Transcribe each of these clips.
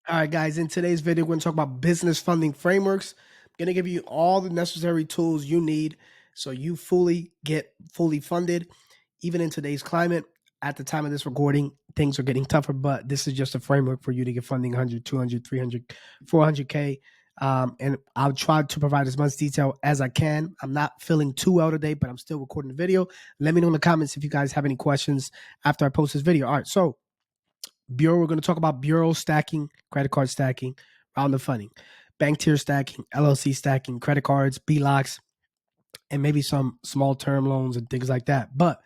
All right, guys, in today's video, we're going to talk about business funding frameworks. I'm going to give you all the necessary tools you need so you get fully funded. Even in today's climate, at the time of this recording, things are getting tougher, but this is just a framework for you to get funding 100, 200, 300, 400K. And I'll try to provide as much detail as I can. I'm not feeling too well today, but I'm still recording the video. Let me know in the comments if you guys have any questions after I post this video. All right, so we're going to talk about bureau stacking, credit card stacking, round of funding, bank tier stacking, LLC stacking, credit cards, BLOCs, and maybe some small term loans and things like that. But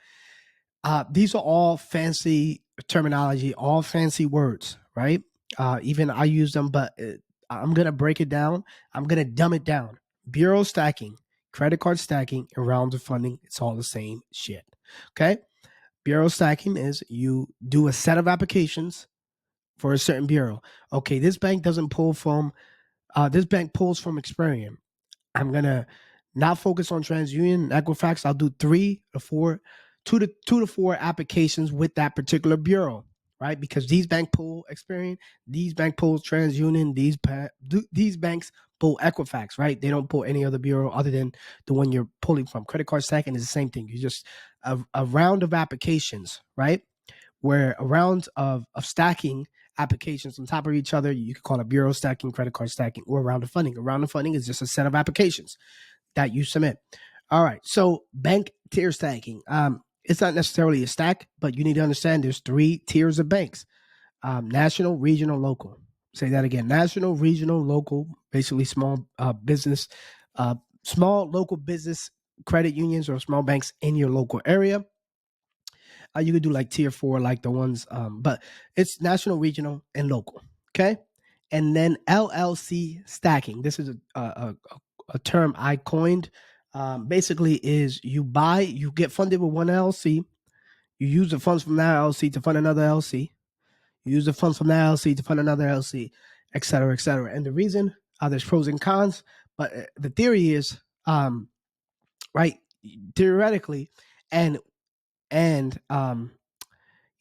these are all fancy terminology, all fancy words, right? Even I use them, but I'm going to break it down. I'm going to dumb it down. Bureau stacking, credit card stacking, and rounds of funding, it's all the same shit. Okay? Bureau stacking is you do a set of applications for a certain bureau. Okay, this bank doesn't pull from, this bank pulls from Experian. I'm gonna not focus on TransUnion, Equifax. I'll do two to four applications with that particular bureau, right? Because these bank pull Experian, these bank pulls TransUnion, these banks pull Equifax, right? They don't pull any other bureau other than the one you're pulling from. Credit card stacking is the same thing. You just a round of applications, right? Where a round of stacking applications on top of each other, you could call it bureau stacking, credit card stacking, or a round of funding. A round of funding is just a set of applications that you submit. All right, so bank tier stacking. It's not necessarily a stack, but you need to understand there's 3 tiers of banks: national, regional, local. Say that again: national, regional, local. Basically, small small local business credit unions or small banks in your local area. You could do like tier 4, like the ones, but it's national, regional, and local. Okay, and then LLC stacking. This is a term I coined. Basically, is you get funded with one LLC, you use the funds from that LLC to fund another LLC, you use the funds from that LLC to fund another LLC, et cetera, et cetera. And the reason, there's pros and cons, but the theory is, right, theoretically, and and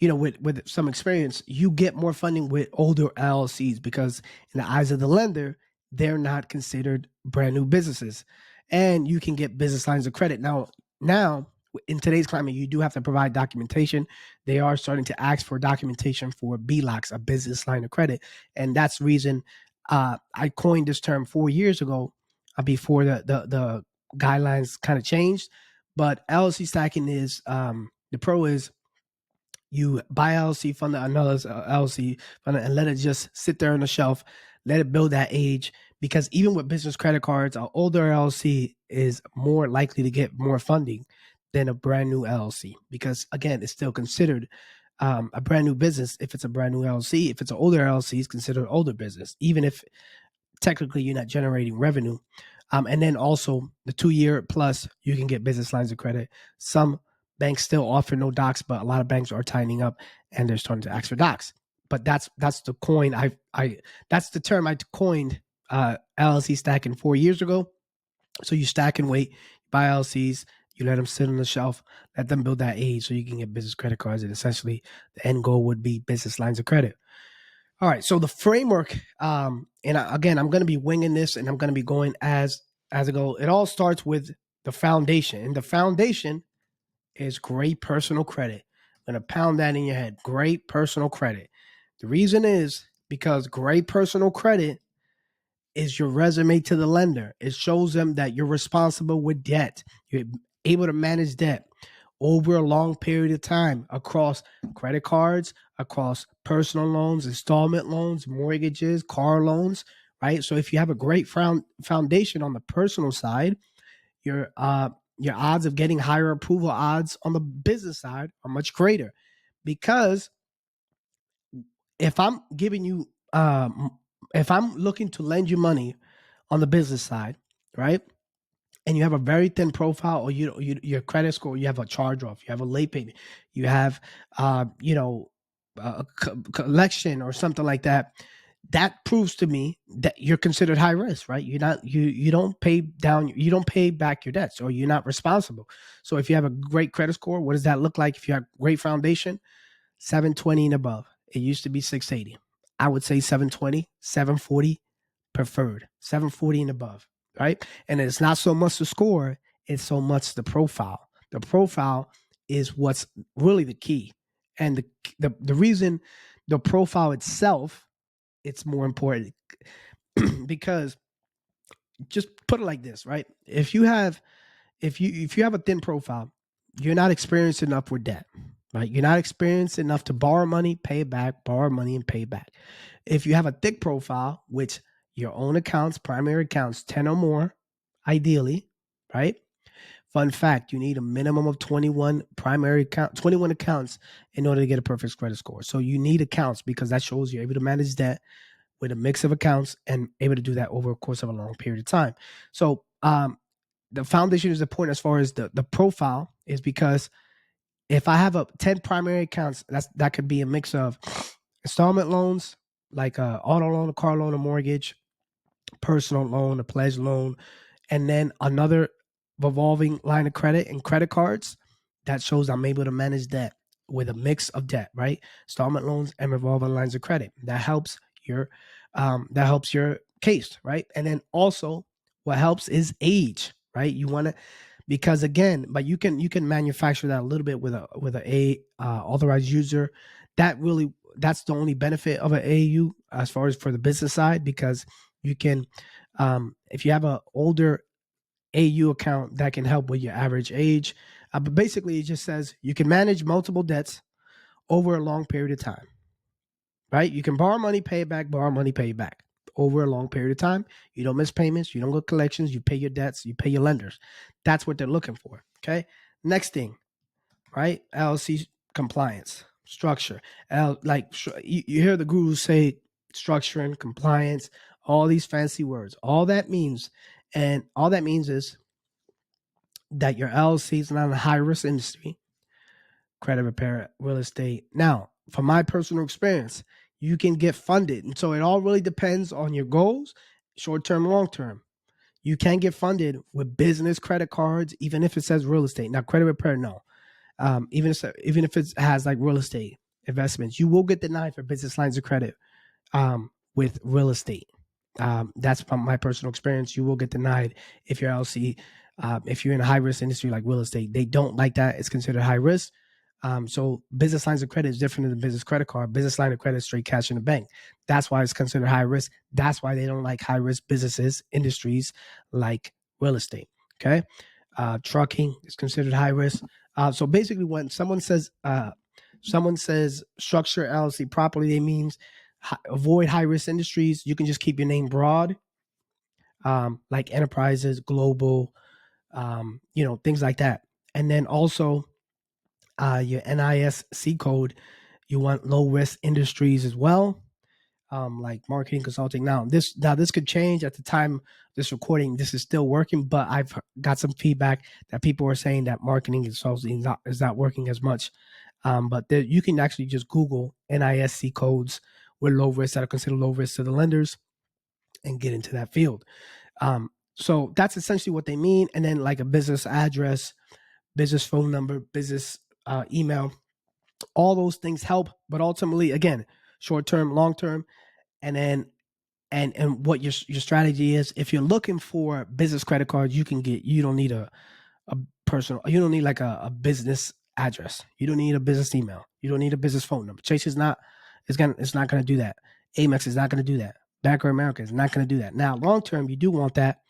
with some experience, you get more funding with older LLCs because in the eyes of the lender, they're not considered brand new businesses, and you can get business lines of credit. Now in today's climate, you do have to provide documentation. They are starting to ask for documentation for BLOCs, a business line of credit, and that's the reason I coined this term 4 years ago, before the guidelines kind of changed. But LLC stacking is, the pro is you buy LLC, fund another LLC, fund it, and let it just sit there on the shelf, let it build that age. Because even with business credit cards, an older LLC is more likely to get more funding than a brand new LLC. Because again, it's still considered a brand new business if it's a brand new LLC. If it's an older LLC, it's considered older business, even if technically you're not generating revenue. And then also the 2-year plus, you can get business lines of credit. Some banks still offer no docs, but a lot of banks are tightening up and they're starting to ask for docs. But that's the coin that's the term I coined, LLC stacking 4 years ago. So you stack and wait, buy LLCs, you let them sit on the shelf, let them build that age so you can get business credit cards, and essentially the end goal would be business lines of credit. All right, so the framework, again, I'm going to be winging this, and I'm going to be going as I go. It all starts with the foundation, and the foundation is great personal credit. I'm going to pound that in your head. Great personal credit. The reason is because great personal credit is your resume to the lender. It shows them that you're responsible with debt. You're able to manage debt over a long period of time across credit cards, across personal loans, installment loans, mortgages, car loans, right? So if you have a great foundation on the personal side, your odds of getting higher approval odds on the business side are much greater. Because if I'm giving you, if I'm looking to lend you money on the business side, right? And you have a very thin profile, or your credit score, you have a charge off, you have a late payment, you have a collection or something like that, that proves to me that you're considered high risk, right? You don't pay down, you don't pay back your debts, or you're not responsible. So if you have a great credit score, what does that look like? If you have great foundation, 720 and above. It used to be 680. I would say 720, 740 preferred, 740 and above, right? And it's not so much the score, it's so much the profile. The profile is what's really the key. And the reason the profile itself, it's more important because just put it like this, right? If you have a thin profile, you're not experienced enough with debt, right? You're not experienced enough to borrow money, pay it back, borrow money and pay it back. If you have a thick profile, which your own accounts, primary accounts, 10 or more, ideally, right? Fun fact, you need a minimum of 21 accounts in order to get a perfect credit score. So you need accounts because that shows you're able to manage debt with a mix of accounts and able to do that over a course of a long period of time. So the foundation is important as far as the profile is because if I have a 10 primary accounts, that could be a mix of installment loans, like a auto loan, a car loan, a mortgage, personal loan, a pledge loan, and then another revolving line of credit and credit cards. That shows I'm able to manage debt with a mix of debt, right? Installment loans and revolving lines of credit. That helps your case, right? And then also what helps is age, right? You want to, because again, but you can manufacture that a little bit with a authorized user. That's the only benefit of an AU as far as for the business side, because you can, if you have an older AU account, that can help with your average age. But basically, it just says you can manage multiple debts over a long period of time, right? You can borrow money, pay it back, borrow money, pay it back over a long period of time. You don't miss payments, you don't go collections, you pay your debts, you pay your lenders. That's what they're looking for. Okay. Next thing, right? LLC compliance, structure. You hear the gurus say structure and compliance, all these fancy words. All that means is that your LLC is not a high risk industry, credit repair, real estate. Now, from my personal experience, you can get funded. And so it all really depends on your goals, short term, long term. You can get funded with business credit cards, even if it says real estate. Now, credit repair, no. Even if it has like real estate investments, you will get denied for business lines of credit with real estate. That's from my personal experience. You will get denied if you're LC. If you're in a high risk industry like real estate, they don't like that. It's considered high risk. So business lines of credit is different than business credit card. Business line of credit is straight cash in the bank. That's why it's considered high risk. That's why they don't like high risk businesses, industries like real estate. Okay. Trucking is considered high risk. So basically when someone says structure LLC properly, they means avoid high risk industries. You can just keep your name broad, like enterprises, global, things like that. And then also your NISC code, you want low risk industries as well, like marketing, consulting. Now this could change at the time of this recording. This is still working, but I've got some feedback that people are saying that marketing is not working as much. But you can actually just Google NISC codes with low risk that are considered low risk to the lenders and get into that field. So that's essentially what they mean. And then like a business address, business phone number, business email, all those things help. But ultimately, again, short term, long term, and then and what your strategy is. If you're looking for business credit cards, you don't need a personal, you don't need like a business address. You don't need a business email. You don't need a business phone number. Chase is not, it's not going to do that. Amex is not going to do that. Bank of America is not going to do that. Now, long term, you do want that.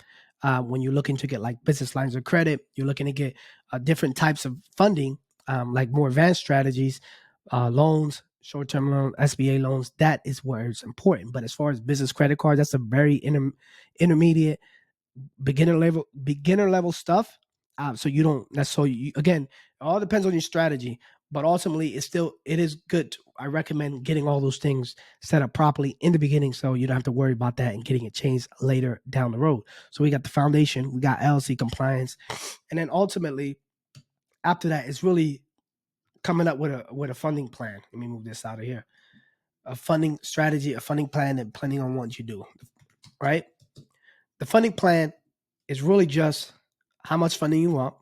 When you're looking to get like business lines of credit, you're looking to get different types of funding, like more advanced strategies, loans, short-term loan, SBA loans. That is where it's important. But as far as business credit cards, that's a very intermediate, beginner level stuff. So you don't necessarily, again, it all depends on your strategy, but ultimately it is good. I recommend getting all those things set up properly in the beginning, so you don't have to worry about that and getting it changed later down the road. So we got the foundation, we got LLC compliance, and then ultimately after that, it's really coming up with a funding plan. Let me move this out of here. A funding strategy, a funding plan, and planning on what you do, right? The funding plan is really just how much funding you want,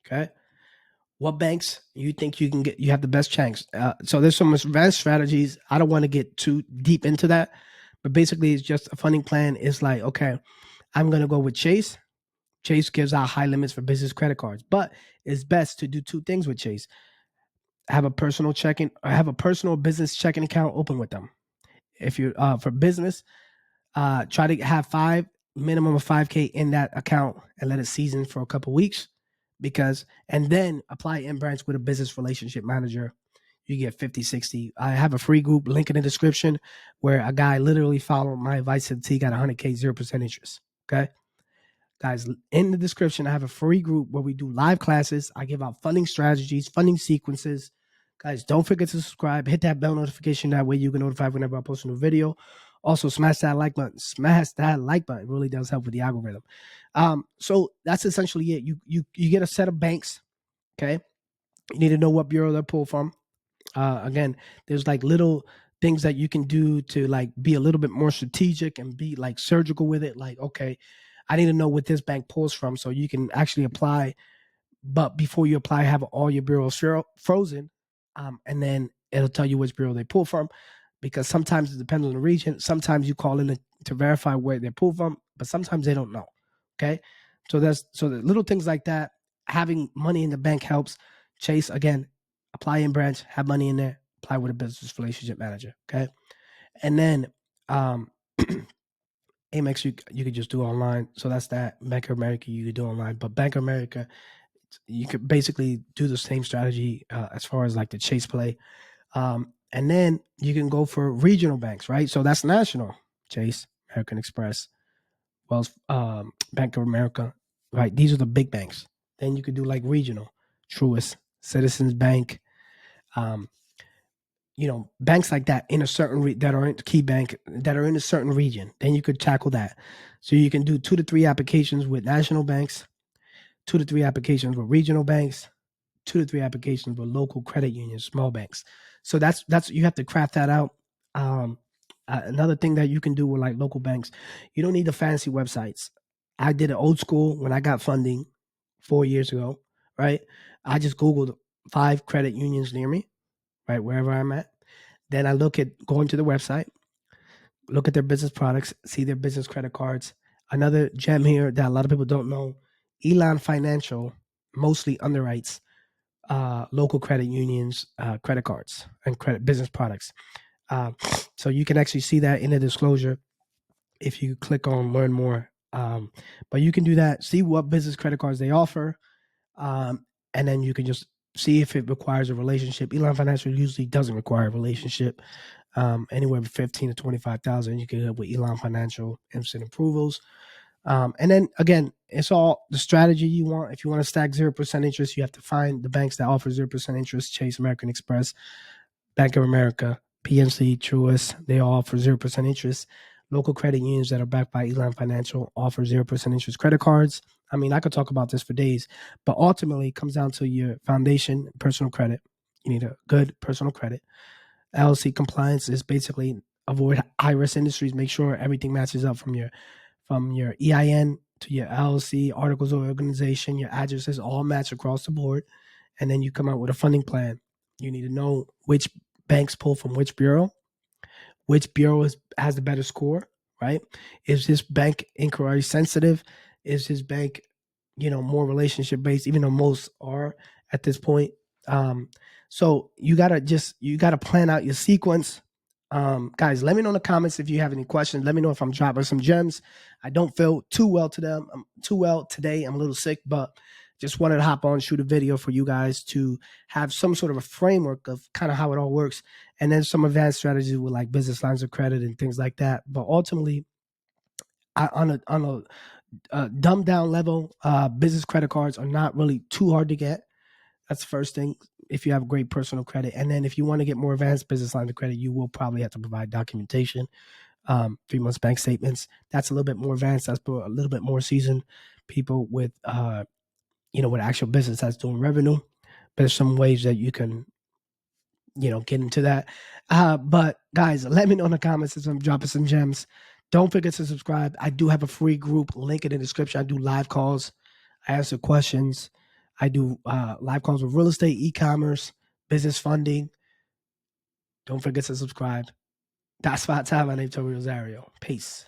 okay? what banks you think you have the best chance. So there's some advanced strategies. I don't want to get too deep into that, but basically it's just a funding plan. It's like, okay, I'm going to go with Chase. Chase gives out high limits for business credit cards, but it's best to do two things with Chase. Have a personal business checking account open with them. If you're for business, try to have minimum of 5K in that account and let it season for a couple weeks, and then apply in branch with a business relationship manager. You get 50, 60. I have a free group link in the description where a guy literally followed my advice to the T, got 100K, 0% interest. Okay. Guys, in the description, I have a free group where we do live classes. I give out funding strategies, funding sequences. Guys, don't forget to subscribe. Hit that bell notification. That way you get notified whenever I post a new video. Also, smash that like button. Smash that like button. It really does help with the algorithm. So that's essentially it. You get a set of banks. Okay. You need to know what bureau they're pulled from. Again, there's like little things that you can do to like be a little bit more strategic and be like surgical with it. Like, okay, I need to know what this bank pulls from so you can actually apply. But before you apply, have all your bureaus frozen. And then it'll tell you which bureau they pull from, because sometimes it depends on the region. Sometimes you call in to verify where they pull from, but sometimes they don't know. Okay. So the little things like that. Having money in the bank helps. Chase, again, apply in branch, have money in there, apply with a business relationship manager. Okay. And then Amex, you could just do online. So that's that. Bank of America, you could do online. But Bank of America, you could basically do the same strategy as far as like the Chase play. And then you can go for regional banks, right? So that's national. Chase, American Express, Wells, Bank of America, right? These are the big banks. Then you could do like regional, Truist, Citizens Bank, banks like that in a certain that are in key bank that are in a certain region. Then you could tackle that. So you can do 2 to 3 applications with national banks, 2 to 3 applications with regional banks, 2 to 3 applications with local credit unions, small banks. So that's you have to craft that out. Another thing that you can do with like local banks, you don't need the fancy websites. I did it old school when I got funding 4 years ago, right? I just Googled 5 credit unions near me, right, wherever I'm at. Then I go into the website, look at their business products, see their business credit cards. Another gem here that a lot of people don't know, Elan Financial mostly underwrites local credit unions, credit cards, and credit business products. So you can actually see that in the disclosure if you click on learn more. But you can do that, see what business credit cards they offer, and then you can just see if it requires a relationship. Elan Financial usually doesn't require a relationship. Anywhere from 15 to 25,000, you can get with Elan Financial, instant approvals. And then again, it's all the strategy you want. If you want to stack 0% interest, you have to find the banks that offer 0% interest. Chase, American Express, Bank of America, PNC, Truist, they all offer 0% interest. Local credit unions that are backed by Elan Financial offer 0% interest credit cards. I mean, I could talk about this for days, but ultimately it comes down to your foundation, personal credit. You need a good personal credit. LLC compliance is basically avoid high risk industries. Make sure everything matches up from your EIN to your LLC, articles of organization, your addresses all match across the board. And then you come out with a funding plan. You need to know which banks pull from which bureau has the better score, right? Is this bank inquiry sensitive? Is this bank, more relationship based, even though most are at this point. So you gotta plan out your sequence. Guys, let me know in the comments if you have any questions. Let me know if I'm dropping some gems. I don't feel too well today. I'm a little sick, but just wanted to hop on, shoot a video for you guys to have some sort of a framework of kind of how it all works. And then some advanced strategies with like business lines of credit and things like that. But ultimately, on a dumbed down level, business credit cards are not really too hard to get. That's the first thing, if you have great personal credit. And then if you want to get more advanced business lines of credit, you will probably have to provide documentation, 3 months bank statements. That's a little bit more advanced. That's for a little bit more seasoned people with, with actual business that's doing revenue. But there's some ways that you can, get into that. But guys, let me know in the comments if I'm dropping some gems. Don't forget to subscribe. I do have a free group, link in the description. I do live calls. I answer questions. I do live calls with real estate, e-commerce, business funding. Don't forget to subscribe. That's my time. My name is Toby Rosario. Peace.